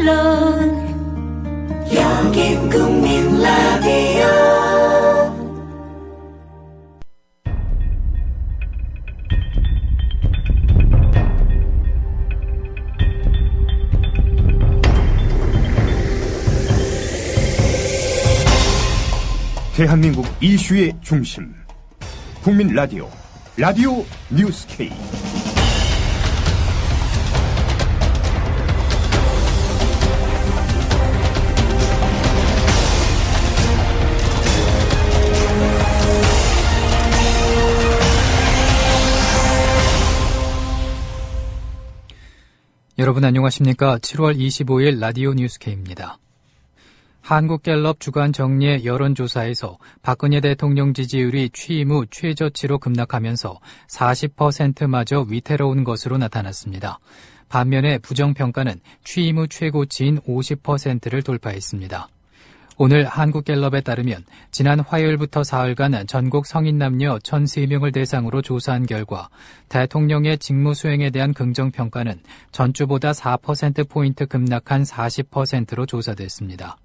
물론 여긴 국민 라디오. 대한민국 이슈의 중심 국민 라디오 뉴스 K. 여러분 안녕하십니까? 7월 25일 라디오 뉴스 K입니다. 한국갤럽 주간 정례 여론조사에서 박근혜 대통령 지지율이 취임 후 최저치로 급락하면서 40%마저 위태로운 것으로 나타났습니다. 반면에 부정평가는 취임 후 최고치인 50%를 돌파했습니다. 오늘 한국갤럽에 따르면 지난 화요일부터 사흘간 전국 성인 남녀 1,003명을 대상으로 조사한 결과 대통령의 직무 수행에 대한 긍정평가는 전주보다 4%포인트 급락한 40%로 조사됐습니다.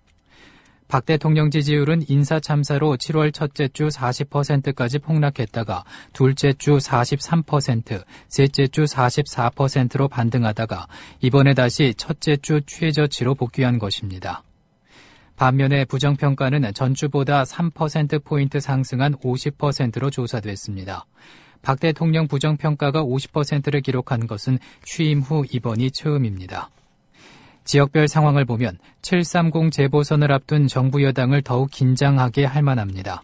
박 대통령 지지율은 인사참사로 7월 첫째 주 40%까지 폭락했다가 둘째 주 43%, 셋째 주 44%로 반등하다가 이번에 다시 첫째 주 최저치로 복귀한 것입니다. 반면에 부정평가는 전주보다 3%포인트 상승한 50%로 조사됐습니다. 박 대통령 부정평가가 50%를 기록한 것은 취임 후 이번이 처음입니다. 지역별 상황을 보면 730 재보선을 앞둔 정부 여당을 더욱 긴장하게 할 만합니다.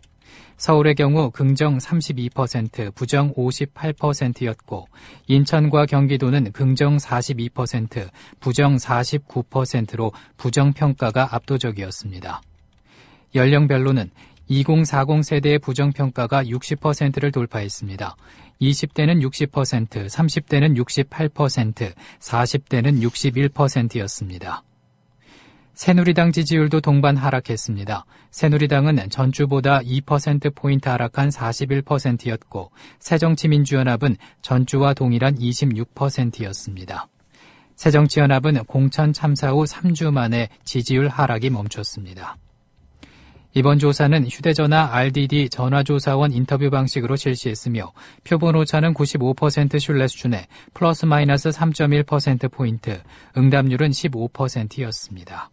서울의 경우 긍정 32%, 부정 58%였고 인천과 경기도는 긍정 42%, 부정 49%로 부정평가가 압도적이었습니다. 연령별로는 2040 세대의 부정평가가 60%를 돌파했습니다. 20대는 60%, 30대는 68%, 40대는 61%였습니다. 새누리당 지지율도 동반 하락했습니다. 새누리당은 전주보다 2%포인트 하락한 41%였고 새정치민주연합은 전주와 동일한 26%였습니다. 새정치연합은 공천 참사 후 3주 만에 지지율 하락이 멈췄습니다. 이번 조사는 휴대전화 RDD 전화조사원 인터뷰 방식으로 실시했으며 표본 오차는 95% 신뢰 수준에 플러스 마이너스 3.1%포인트, 응답률은 15%였습니다.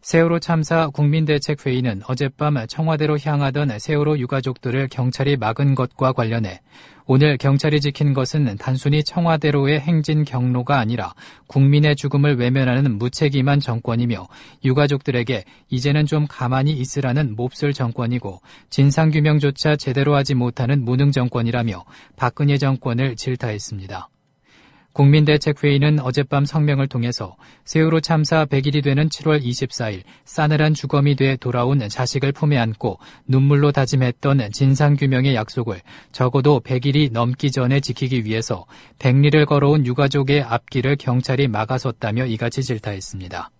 세월호 참사 국민대책회의는 어젯밤 청와대로 향하던 세월호 유가족들을 경찰이 막은 것과 관련해 오늘 경찰이 지킨 것은 단순히 청와대로의 행진 경로가 아니라 국민의 죽음을 외면하는 무책임한 정권이며 유가족들에게 이제는 좀 가만히 있으라는 몹쓸 정권이고 진상규명조차 제대로 하지 못하는 무능 정권이라며 박근혜 정권을 질타했습니다. 국민대책회의는 어젯밤 성명을 통해서 세월호 참사 100일이 되는 7월 24일 싸늘한 주검이 돼 돌아온 자식을 품에 안고 눈물로 다짐했던 진상규명의 약속을 적어도 100일이 넘기 전에 지키기 위해서 백리를 걸어온 유가족의 앞길을 경찰이 막아섰다며 이같이 질타했습니다.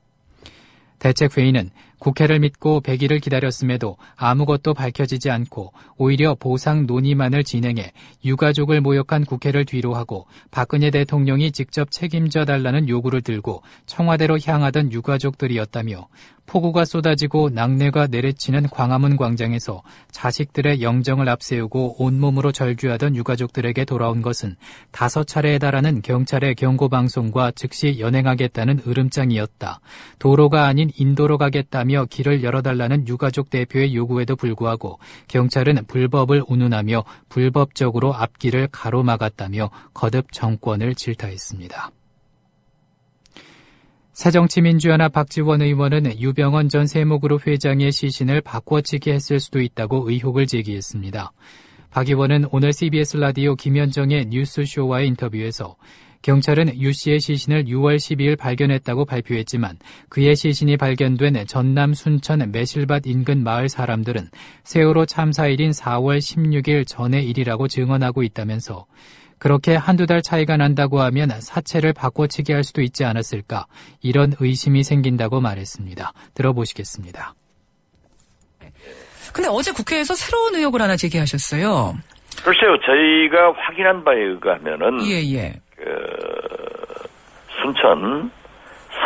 대책회의는 국회를 믿고 100일을 기다렸음에도 아무것도 밝혀지지 않고 오히려 보상 논의만을 진행해 유가족을 모욕한 국회를 뒤로하고 박근혜 대통령이 직접 책임져 달라는 요구를 들고 청와대로 향하던 유가족들이었다며 폭우가 쏟아지고 낙뢰가 내리치는 광화문 광장에서 자식들의 영정을 앞세우고 온몸으로 절규하던 유가족들에게 돌아온 것은 5차례에 달하는 경찰의 경고방송과 즉시 연행하겠다는 으름장이었다. 도로가 아닌 인도로 가겠다며 길을 열어달라는 유가족 대표의 요구에도 불구하고 경찰은 불법을 운운하며 불법적으로 앞길을 가로막았다며 거듭 정권을 질타했습니다. 새정치민주연합 박지원 의원은 유병언 전 세무그룹 회장의 시신을 바꿔치기 했을 수도 있다고 의혹을 제기했습니다. 박 의원은 오늘 CBS 라디오 김현정의 뉴스쇼와의 인터뷰에서 경찰은 유 씨의 시신을 6월 12일 발견했다고 발표했지만 그의 시신이 발견된 전남 순천 매실밭 인근 마을 사람들은 세월호 참사일인 4월 16일 전의 일이라고 증언하고 있다면서 그렇게 한두 달 차이가 난다고 하면 사체를 바꿔치기 할 수도 있지 않았을까 이런 의심이 생긴다고 말했습니다. 들어보시겠습니다. 근데 어제 국회에서 새로운 의혹을 하나 제기하셨어요. 글쎄요. 저희가 확인한 바에 의하면은 예. 순천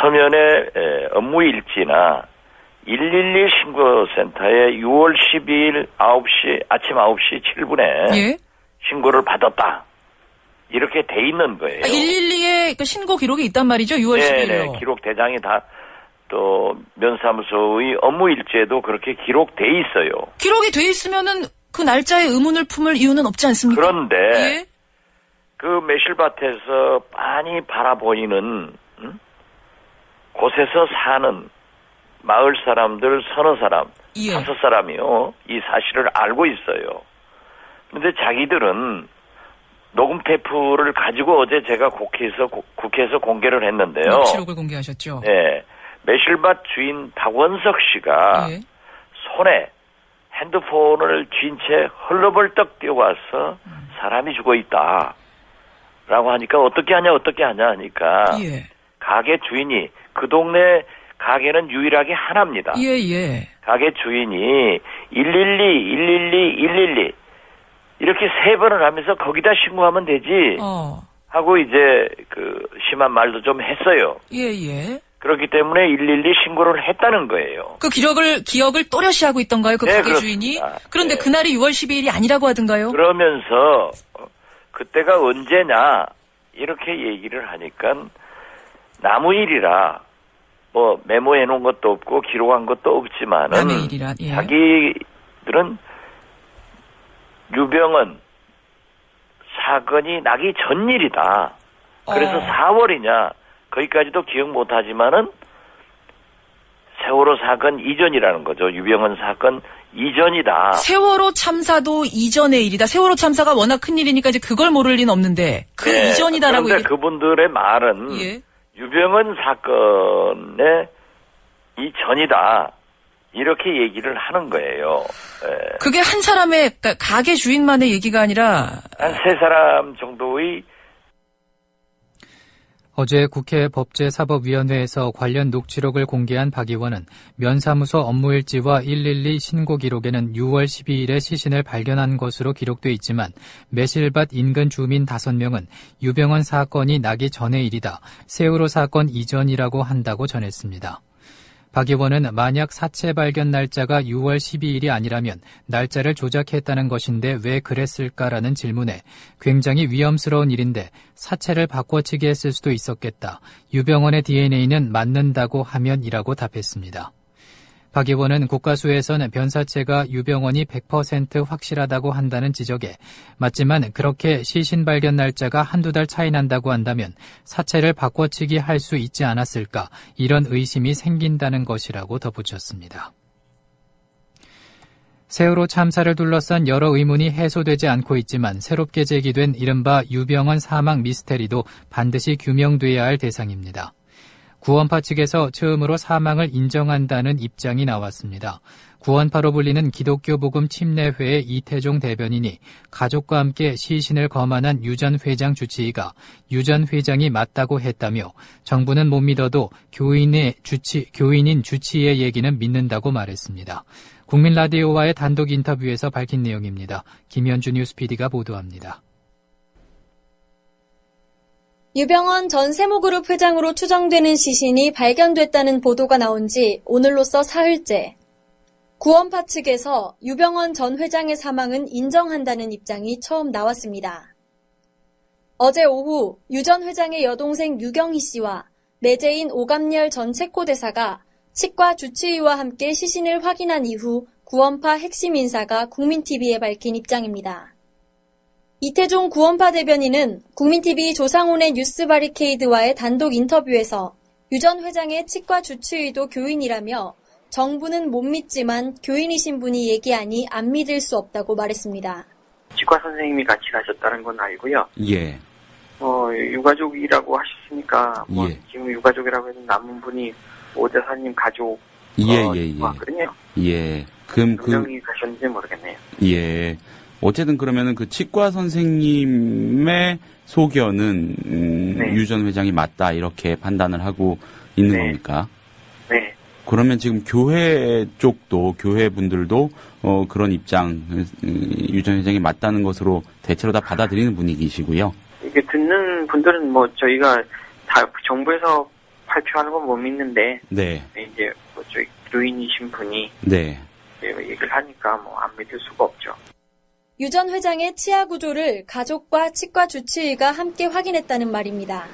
서면의 업무 일지나 112 신고센터에 6월 12일 아침 9시 7분에 예? 신고를 받았다. 이렇게 돼 있는 거예요. 112에 그 신고 기록이 있단 말이죠? 6월 12일로. 네, 기록 대장이 다 또 면사무소의 업무 일지에도 그렇게 기록돼 있어요. 기록이 돼 있으면은 그 날짜에 의문을 품을 이유는 없지 않습니까? 그런데 예? 그 매실밭에서 많이 바라보이는 곳에서 사는 마을 사람들 서너 사람, 예. 5사람이요. 이 사실을 알고 있어요. 그런데 자기들은 녹음 테이프를 가지고 어제 제가 국회에서 공개를 했는데요. 녹취록을 공개하셨죠? 네. 매실밭 주인 박원석 씨가 예. 손에 핸드폰을 쥔 채 헐레벌떡 뛰어와서 사람이 죽어 있다. 라고 하니까 어떻게 하냐 하니까 예. 가게 주인이 그 동네 가게는 유일하게 하나입니다. 예. 가게 주인이 112 이렇게 3번을 하면서 거기다 신고하면 되지 하고 이제 그 심한 말도 좀 했어요. 예. 그렇기 때문에 112 신고를 했다는 거예요. 그 기억을 또렷이 하고 있던가요? 그 네, 가게 그렇습니다. 주인이? 그런데 네. 그날이 6월 12일이 아니라고 하던가요? 그러면서 그때가 언제냐 이렇게 얘기를 하니까 남의 일이라 뭐 메모해 놓은 것도 없고 기록한 것도 없지만은 남의 일이라. 예. 자기들은 유병헌 사건이 나기 전 일이다. 그래서 4월이냐 거기까지도 기억 못하지만은 세월호 사건 이전이라는 거죠. 유병헌 사건 이전이다. 세월호 참사도 이전의 일이다. 세월호 참사가 워낙 큰 일이니까 이제 그걸 모를 리는 없는데 그 네, 이전이다라고 그런데 그분들의 말은 예. 유병헌 사건의 이전이다. 이렇게 얘기를 하는 거예요. 예. 그게 한 사람의 그러니까 가게 주인만의 얘기가 아니라 한 3사람 정도의 어제 국회 법제사법위원회에서 관련 녹취록을 공개한 박 의원은 면사무소 업무일지와 112 신고 기록에는 6월 12일에 시신을 발견한 것으로 기록돼 있지만 매실밭 인근 주민 5명은 유병헌 사건이 나기 전의 일이다. 세월호 사건 이전이라고 한다고 전했습니다. 박 의원은 만약 사체 발견 날짜가 6월 12일이 아니라면 날짜를 조작했다는 것인데 왜 그랬을까라는 질문에 굉장히 위험스러운 일인데 사체를 바꿔치기 했을 수도 있었겠다. 유병헌의 DNA는 맞는다고 하면이라고 답했습니다. 박 의원은 국가수에서는 변사체가 유병헌이 100% 확실하다고 한다는 지적에 맞지만 그렇게 시신 발견 날짜가 한두 달 차이 난다고 한다면 사체를 바꿔치기 할 수 있지 않았을까 이런 의심이 생긴다는 것이라고 덧붙였습니다. 세월호 참사를 둘러싼 여러 의문이 해소되지 않고 있지만 새롭게 제기된 이른바 유병헌 사망 미스테리도 반드시 규명돼야 할 대상입니다. 구원파 측에서 처음으로 사망을 인정한다는 입장이 나왔습니다. 구원파로 불리는 기독교 복음 침례회의 이태종 대변인이 가족과 함께 시신을 거만한 유 전 회장 주치의가 유 전 회장이 맞다고 했다며 정부는 못 믿어도 교인인 주치의의 얘기는 믿는다고 말했습니다. 국민 라디오와의 단독 인터뷰에서 밝힌 내용입니다. 김현주 뉴스 PD가 보도합니다. 유병헌 전 세모그룹 회장으로 추정되는 시신이 발견됐다는 보도가 나온 지 오늘로써 사흘째. 구원파 측에서 유병헌 전 회장의 사망은 인정한다는 입장이 처음 나왔습니다. 어제 오후 유 전 회장의 여동생 유경희 씨와 매제인 오감열 전 체코대사가 치과 주치의와 함께 시신을 확인한 이후 구원파 핵심 인사가 국민TV에 밝힌 입장입니다. 이태종 구원파 대변인은 국민TV 조상훈의 뉴스 바리케이드와의 단독 인터뷰에서 유 전 회장의 치과 주치의도 교인이라며 정부는 못 믿지만 교인이신 분이 얘기하니 안 믿을 수 없다고 말했습니다. 치과 선생님이 같이 가셨다는 건 알고요. 예. 유가족이라고 하셨으니까 예. 지금 유가족이라고 해서 남은 분이 오 대사님 가족 맞거든요. 예. 그럼 몇 명이 가셨는지 모르겠네요. 예. 어쨌든 그러면은 그 치과 선생님의 소견은 네. 유 전 회장이 맞다 이렇게 판단을 하고 있는 네. 겁니까? 네. 그러면 지금 교회 쪽도 교회 분들도 그런 입장 유 전 회장이 맞다는 것으로 대체로 다 받아들이는 분위기시고요. 이게 듣는 분들은 저희가 다 정부에서 발표하는 건 못 믿는데 네. 이제 저희 기도인이신 분이 네. 얘기를 하니까 안 믿을 수가 없죠. 유 전 회장의 치아 구조를 가족과 치과 주치의가 함께 확인했다는 말입니다.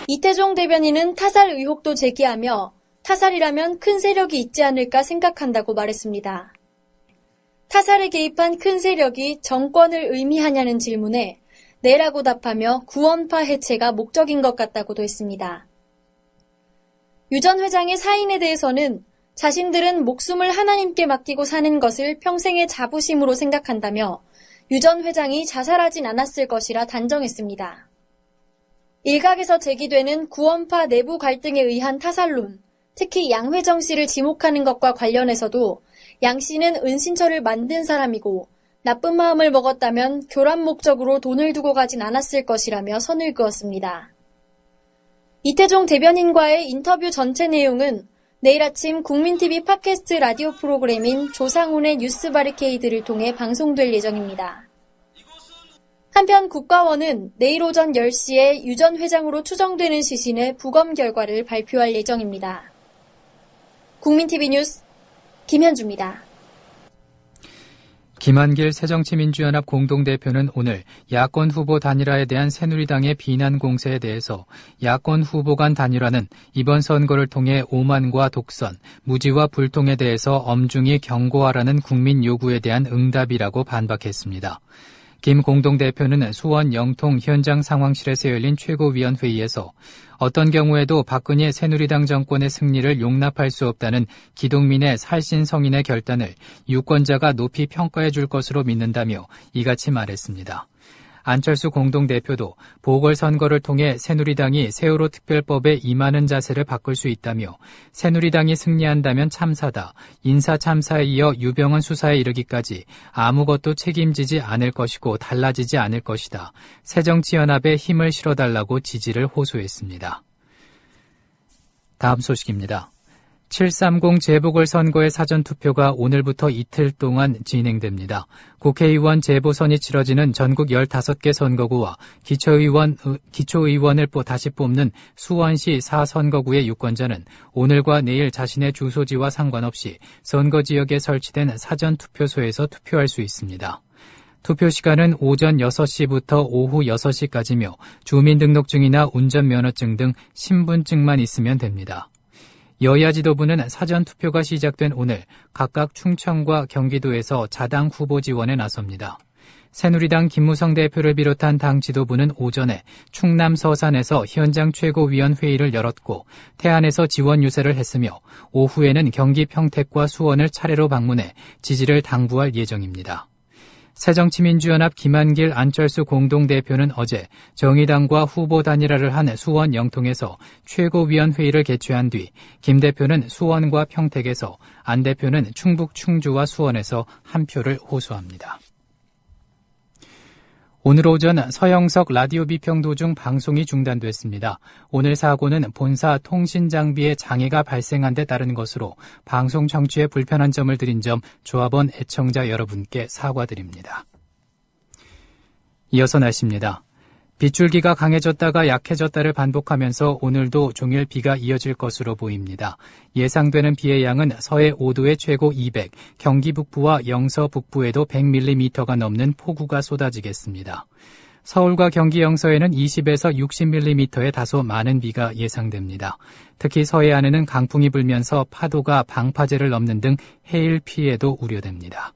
이태종 대변인은 타살 의혹도 제기하며 타살이라면 큰 세력이 있지 않을까 생각한다고 말했습니다. 타살에 개입한 큰 세력이 정권을 의미하냐는 질문에 네라고 답하며 구원파 해체가 목적인 것 같다고도 했습니다. 유 전 회장의 사인에 대해서는 자신들은 목숨을 하나님께 맡기고 사는 것을 평생의 자부심으로 생각한다며 유 전 회장이 자살하진 않았을 것이라 단정했습니다. 일각에서 제기되는 구원파 내부 갈등에 의한 타살론, 특히 양회정 씨를 지목하는 것과 관련해서도 양 씨는 은신처를 만든 사람이고 나쁜 마음을 먹었다면 교란 목적으로 돈을 두고 가진 않았을 것이라며 선을 그었습니다. 이태종 대변인과의 인터뷰 전체 내용은 내일 아침 국민TV 팟캐스트 라디오 프로그램인 조상훈의 뉴스 바리케이드를 통해 방송될 예정입니다. 한편 국가원은 내일 오전 10시에 유 전 회장으로 추정되는 시신의 부검 결과를 발표할 예정입니다. 국민TV 뉴스 김현주입니다. 김한길 새정치민주연합 공동대표는 오늘 야권 후보 단일화에 대한 새누리당의 비난 공세에 대해서 야권 후보 간 단일화는 이번 선거를 통해 오만과 독선, 무지와 불통에 대해서 엄중히 경고하라는 국민 요구에 대한 응답이라고 반박했습니다. 김 공동대표는 수원 영통 현장 상황실에서 열린 최고위원회의에서 어떤 경우에도 박근혜 새누리당 정권의 승리를 용납할 수 없다는 기동민의 살신성인의 결단을 유권자가 높이 평가해 줄 것으로 믿는다며 이같이 말했습니다. 안철수 공동대표도 보궐선거를 통해 새누리당이 세월호 특별법에 임하는 자세를 바꿀 수 있다며 새누리당이 승리한다면 참사다, 인사참사에 이어 유병헌 수사에 이르기까지 아무것도 책임지지 않을 것이고 달라지지 않을 것이다. 새정치연합에 힘을 실어달라고 지지를 호소했습니다. 다음 소식입니다. 730 재보궐선거의 사전투표가 오늘부터 이틀 동안 진행됩니다. 국회의원 재보선이 치러지는 전국 15개 선거구와 기초의원을 다시 뽑는 수원시 4선거구의 유권자는 오늘과 내일 자신의 주소지와 상관없이 선거지역에 설치된 사전투표소에서 투표할 수 있습니다. 투표 시간은 오전 6시부터 오후 6시까지며 주민등록증이나 운전면허증 등 신분증만 있으면 됩니다. 여야 지도부는 사전투표가 시작된 오늘 각각 충청과 경기도에서 자당 후보 지원에 나섭니다. 새누리당 김무성 대표를 비롯한 당 지도부는 오전에 충남 서산에서 현장 최고위원회의를 열었고 태안에서 지원 유세를 했으며 오후에는 경기 평택과 수원을 차례로 방문해 지지를 당부할 예정입니다. 새정치민주연합 김한길 안철수 공동대표는 어제 정의당과 후보 단일화를 한 수원 영통에서 최고위원회의를 개최한 뒤 김 대표는 수원과 평택에서 안 대표는 충북 충주와 수원에서 한 표를 호소합니다. 오늘 오전 서영석 라디오 비평 도중 방송이 중단됐습니다. 오늘 사고는 본사 통신 장비에 장애가 발생한 데 따른 것으로 방송 청취에 불편한 점을 드린 점 조합원 애청자 여러분께 사과드립니다. 이어서 날씨입니다. 빗줄기가 강해졌다가 약해졌다를 반복하면서 오늘도 종일 비가 이어질 것으로 보입니다. 예상되는 비의 양은 서해 5도에 최고 200, 경기 북부와 영서 북부에도 100mm가 넘는 폭우가 쏟아지겠습니다. 서울과 경기 영서에는 20에서 60mm의 다소 많은 비가 예상됩니다. 특히 서해안에는 강풍이 불면서 파도가 방파제를 넘는 등 해일 피해도 우려됩니다.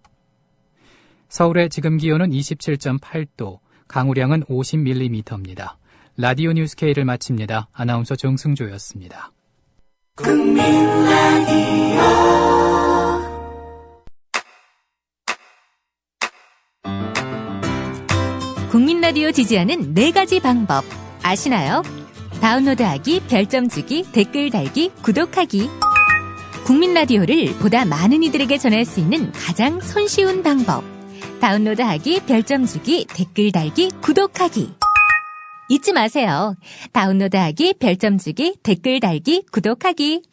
서울의 지금 기온은 27.8도, 강우량은 50mm입니다. 라디오 뉴스 K를 마칩니다. 아나운서 정승조였습니다. 국민 라디오 국민 라디오 지지하는 4가지 방법 아시나요? 다운로드하기, 별점 주기, 댓글 달기, 구독하기. 국민 라디오를 보다 많은 이들에게 전할 수 있는 가장 손쉬운 방법. 다운로드하기, 별점 주기, 댓글 달기, 구독하기. 잊지 마세요. 다운로드하기, 별점 주기, 댓글 달기, 구독하기.